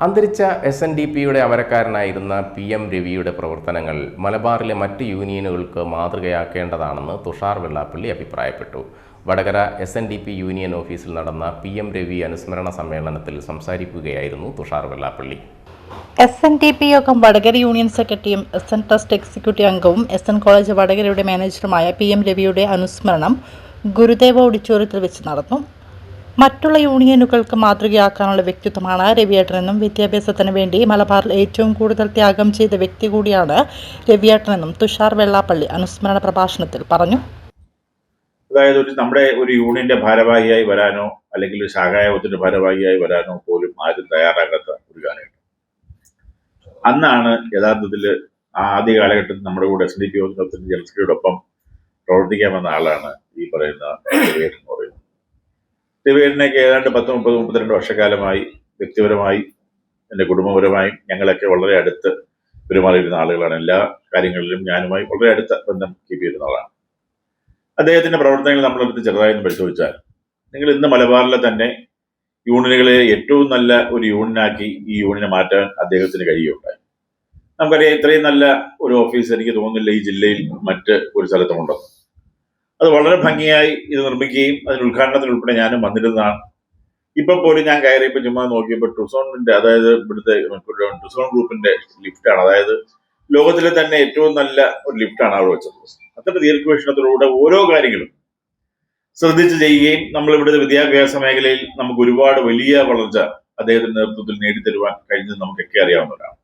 അന്തരിച്ച SNDPയുടെ അമരക്കാരനായിരുന്ന PM രവിയുടെ പ്രവർത്തനങ്ങൾ മലബാറിലെ മറ്റ് യൂണിയനുകൾക്ക് മാതൃകയാക്കേണ്ടതാണെന്ന് തുഷാർ വെള്ളാപ്പള്ളി അഭിപ്രായപ്പെട്ടു. വടകര SNDP യൂണിയൻ ഓഫീസിൽ നടന്ന PM രവി അനുസ്മരണ സമ്മേളനത്തിൽ സംസാരിക്കുകയായിരുന്നു തുഷാർ വെള്ളാപ്പള്ളി. SNDP യോഗം വടകര യൂണിയൻ സെക്രട്ടറിയും SN ട്രസ്റ്റ് എക്സിക്യൂട്ടീവ് അംഗവും SN കോളേജ് വടകരയുടെ മാനേജറുമായ PM രവിയുടെ അനുസ്മരണം ഗുരുദേവ ഓഡിറ്റോറിയത്തിൽ വെച്ച് നടന്നു. മറ്റുള്ള യൂണിയനുകൾക്ക് മാതൃകയാക്കാനുള്ള വ്യക്തിത്വമാണ് രവിയേട്ടനെന്നും വിദ്യാഭ്യാസത്തിന് വേണ്ടി മലബാറിൽ ഏറ്റവും കൂടുതൽ ത്യാഗം ചെയ്ത വ്യക്തി കൂടിയാണ് രവിയേട്ടനെന്നും തുഷാർ വെള്ളാപ്പള്ളി അനുസ്മരണ പ്രഭാഷണത്തിൽ പറഞ്ഞു. അതായത് നമ്മുടെ ഒരു യൂണിയന്റെ ഭാരവാഹിയായി വരാനോ അല്ലെങ്കിൽ ഒരു ശാഖായോഗത്തിന്റെ ഭാരവാഹിയായി വരാനോ പോലും ആരും തയ്യാറാകാത്ത ഒരു കാലഘട്ടം. അന്നാണ് യഥാർത്ഥത്തിൽ ആദ്യ കാലഘട്ടത്തിൽ നമ്മുടെ കൂടെ SNDP യോഗത്തിന്റെ ജനറൽ സെക്രട്ടറിയോടൊപ്പം പ്രവർത്തിക്കാമെന്ന ആളാണ് ഈ പറയുന്ന രവിയേട്ടൻ എന്ന് പറയുന്നത്. രവിയേട്ടനൊക്കെ ഏതാണ്ട് 30-32 വർഷക്കാലമായി വ്യക്തിപരമായി എൻ്റെ കുടുംബപരമായും ഞങ്ങളൊക്കെ വളരെ അടുത്ത് പെരുമാറിയിരുന്ന ആളുകളാണ്. എല്ലാ കാര്യങ്ങളിലും ഞാനുമായി വളരെ അടുത്ത ബന്ധം കീപ്പ് ചെയ്യുന്ന ആളാണ്. അദ്ദേഹത്തിന്റെ പ്രവർത്തനങ്ങൾ നമ്മളെടുത്ത് ചെറുതായി പരിശോധിച്ചാൽ നിങ്ങൾ ഇന്ന് മലബാറിലെ തന്നെ യൂണിയനുകളെ ഏറ്റവും നല്ല ഒരു യൂണിയനാക്കി ഈ യൂണിയനെ മാറ്റാൻ അദ്ദേഹത്തിന് കഴിയുകയുണ്ടായി. നമുക്കറിയാം, ഇത്രയും നല്ല ഒരു ഓഫീസ് എനിക്ക് തോന്നുന്നില്ല ഈ ജില്ലയിൽ മറ്റ് ഒരു സ്ഥലത്തുമുണ്ടെന്ന്. അത് വളരെ ഭംഗിയായി ഇത് നിർമ്മിക്കുകയും അതിന് ഉദ്ഘാടനത്തിൽ ഉൾപ്പെടെ ഞാനും വന്നിരുന്നതാണ്. ഇപ്പൊ പോലും ഞാൻ കയറിയപ്പോൾ ചുമ്മാ നോക്കിയപ്പോൾ ടുസോണിന്റെ, അതായത് ഇവിടുത്തെ ടുസോൺ ഗ്രൂപ്പിന്റെ ലിഫ്റ്റാണ്. അതായത് ലോകത്തിലെ തന്നെ ഏറ്റവും നല്ല ഒരു ലിഫ്റ്റാണ് അവിടെ വെച്ചത്. അത്ര ദീർഘവീക്ഷണത്തിലൂടെ ഓരോ കാര്യങ്ങളും ശ്രദ്ധിച്ച് ചെയ്യുകയും നമ്മൾ ഇവിടുത്തെ വിദ്യാഭ്യാസ മേഖലയിൽ നമുക്ക് ഒരുപാട് വലിയ വളർച്ച അദ്ദേഹത്തിന്റെ നേതൃത്വത്തിൽ നേടിത്തരുവാൻ കഴിഞ്ഞത് നമുക്കൊക്കെ അറിയാവുന്നവരാണ്.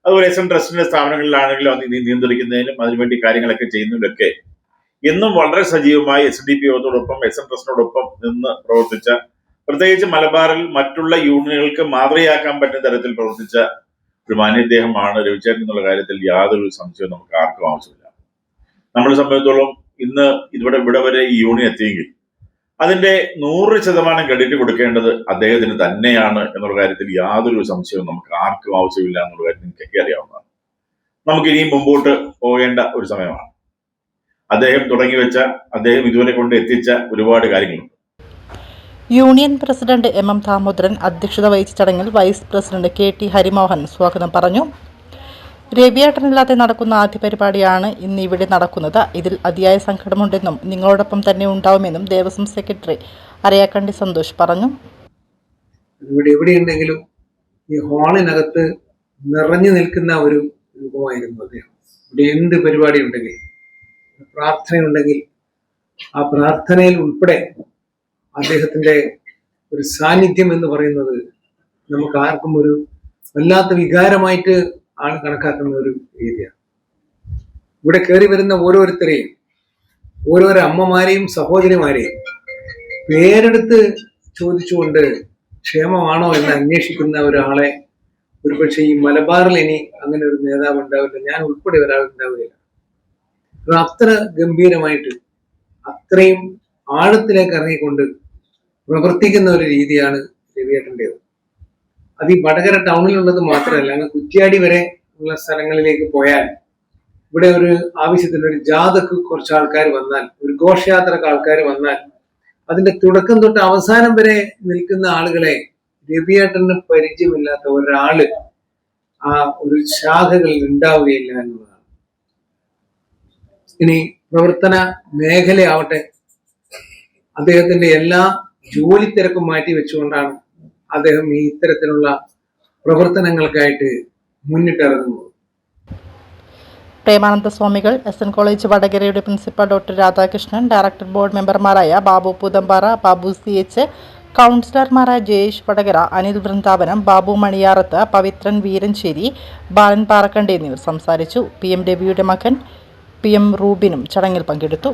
അതുപോലെ SN ട്രസ്റ്റിന്റെ സ്ഥാപനങ്ങളിലാണെങ്കിലും അത് നിയന്ത്രിക്കുന്നതിനും അതിനുവേണ്ടി കാര്യങ്ങളൊക്കെ ചെയ്യുന്നതിലൊക്കെ എന്നും വളരെ സജീവമായി SNDP യോഗത്തോടൊപ്പം SN ട്രസ്റ്റിനോടൊപ്പം നിന്ന് പ്രവർത്തിച്ച, പ്രത്യേകിച്ച് മലബാറിൽ മറ്റുള്ള യൂണിയനുകൾക്ക് മാതൃകയാക്കാൻ പറ്റുന്ന തരത്തിൽ പ്രവർത്തിച്ച ഒരു മാന്യദേഹമാണ് രവിചേട്ടൻ എന്നുള്ള കാര്യത്തിൽ യാതൊരു സംശയവും നമുക്ക് ആർക്കും ആവശ്യമില്ല. നമ്മളെ സംബന്ധിച്ചോളം ഇന്ന് ഇവിടെ വരെ ഈ യൂണിയൻ എത്തിയെങ്കിൽ അതിന്റെ 100% ക്രെഡിറ്റ് കൊടുക്കേണ്ടത് അദ്ദേഹത്തിന് തന്നെയാണ് എന്നുള്ള കാര്യത്തിൽ യാതൊരു സംശയവും നമുക്ക് ആർക്കും ആവശ്യമില്ല എന്നുള്ള കാര്യം നിങ്ങൾക്കൊക്കെ അറിയാവുന്നതാണ്. നമുക്ക് ഇനിയും മുമ്പോട്ട് പോകേണ്ട ഒരു സമയമാണ്. അദ്ദേഹം തുടങ്ങി വെച്ച, അദ്ദേഹം ഇതുവരെ കൊണ്ട് എത്തിച്ച ഒരുപാട് കാര്യങ്ങളുണ്ട്. യൂണിയൻ പ്രസിഡന്റ് MM ദാമോദരൻ അധ്യക്ഷത വഹിച്ച ചടങ്ങിൽ വൈസ് പ്രസിഡന്റ് KT ഹരിമോഹൻ സ്വാഗതം പറഞ്ഞു. രവിയേട്ടനില്ലാതെ നടക്കുന്ന ആദ്യ പരിപാടിയാണ് ഇന്ന് ഇവിടെ നടക്കുന്നത്. ഇതിൽ അതിയായ സങ്കടമുണ്ടെന്നും നിങ്ങളോടൊപ്പം തന്നെ ഉണ്ടാവുമെന്നും ദേവസ്വം സെക്രട്ടറി അരയാക്കണ്ടി സന്തോഷ് പറഞ്ഞു. ഇവിടെ എവിടെയുണ്ടെങ്കിലും ഈ ഹാളിനകത്ത് നിറഞ്ഞു നിൽക്കുന്ന ഒരു രൂപമായിരുന്നു അദ്ദേഹം. ഇവിടെ എന്ത് പരിപാടി ഉണ്ടെങ്കിൽ, പ്രാർത്ഥനയുണ്ടെങ്കിൽ ആ പ്രാർത്ഥനയിൽ ഉൾപ്പെടെ അദ്ദേഹത്തിന്റെ ഒരു സാന്നിധ്യം എന്ന് പറയുന്നത് നമുക്ക് ആർക്കും ഒരു വല്ലാത്ത വികാരമായിട്ട് ആണ് കണക്കാക്കുന്ന ഒരു രീതിയാണ്. ഇവിടെ കയറി വരുന്ന ഓരോരുത്തരെയും, ഓരോരോ അമ്മമാരെയും സഹോദരിമാരെയും പേരെടുത്ത് ചോദിച്ചുകൊണ്ട് ക്ഷേമമാണോ എന്ന് അന്വേഷിക്കുന്ന ഒരാളെ ഒരുപക്ഷെ ഈ മലബാറിൽ ഇനി അങ്ങനെ ഒരു നേതാവ് ഉണ്ടാവില്ല, ഞാൻ ഉൾപ്പെടെ ഒരാളുണ്ടാവുകയില്ല. അത്ര ഗംഭീരമായിട്ട് അത്രയും ആഴത്തിലേക്ക് ഇറങ്ങിക്കൊണ്ട് പ്രവർത്തിക്കുന്ന ഒരു രീതിയാണ് രവിയേട്ടൻ്റെത്. അത് ഈ വടകര ടൗണിലുള്ളത് മാത്രമല്ല, അങ്ങ് കുറ്റ്യാടി വരെ ഉള്ള സ്ഥലങ്ങളിലേക്ക് പോയാൽ ഇവിടെ ഒരു ആവശ്യത്തിന് ഒരു ജാഥക്ക് കുറച്ച് ആൾക്കാർ വന്നാൽ, ഒരു ഘോഷയാത്രക്ക് ആൾക്കാർ വന്നാൽ, അതിന്റെ തുടക്കം തൊട്ട് അവസാനം വരെ നിൽക്കുന്ന ആളുകളെ രവിയേട്ടന് പരിചയമില്ലാത്ത ഒരാള് ആ ഒരു ശാഖകളിൽ ഉണ്ടാവുകയില്ല എന്നുള്ളതാണ്. ഇനി പ്രവർത്തന മേഖലയാവട്ടെ, അദ്ദേഹത്തിന്റെ എല്ലാ ജോലി തിരക്കും മാറ്റി വെച്ചുകൊണ്ടാണ് അദ്ദേഹം ഈ ഇത്തരത്തിലുള്ള പ്രവർത്തനങ്ങൾക്കായിട്ട് മുന്നിട്ടിറങ്ങുന്നത്. പ്രേമാനന്ദ സ്വാമികൾ, SN കോളേജ് വടകരയുടെ principal doctor Radhakrishnan, director board മെമ്പർമാരായ ബാബു പൂതമ്പാറ, ബാബു CH, കൗൺസിലർമാരായ ജയേഷ് വടകര, അനിൽ വൃന്ദാവനം, ബാബു മണിയാറത്ത്, പവിത്രൻ വീരഞ്ചേരി, ബാലൻ പാറക്കണ്ടി എന്നിവർ സംസാരിച്ചു. PM രവിയുടെ മകൻ PM റൂബിനും ചടങ്ങിൽ പങ്കെടുത്തു.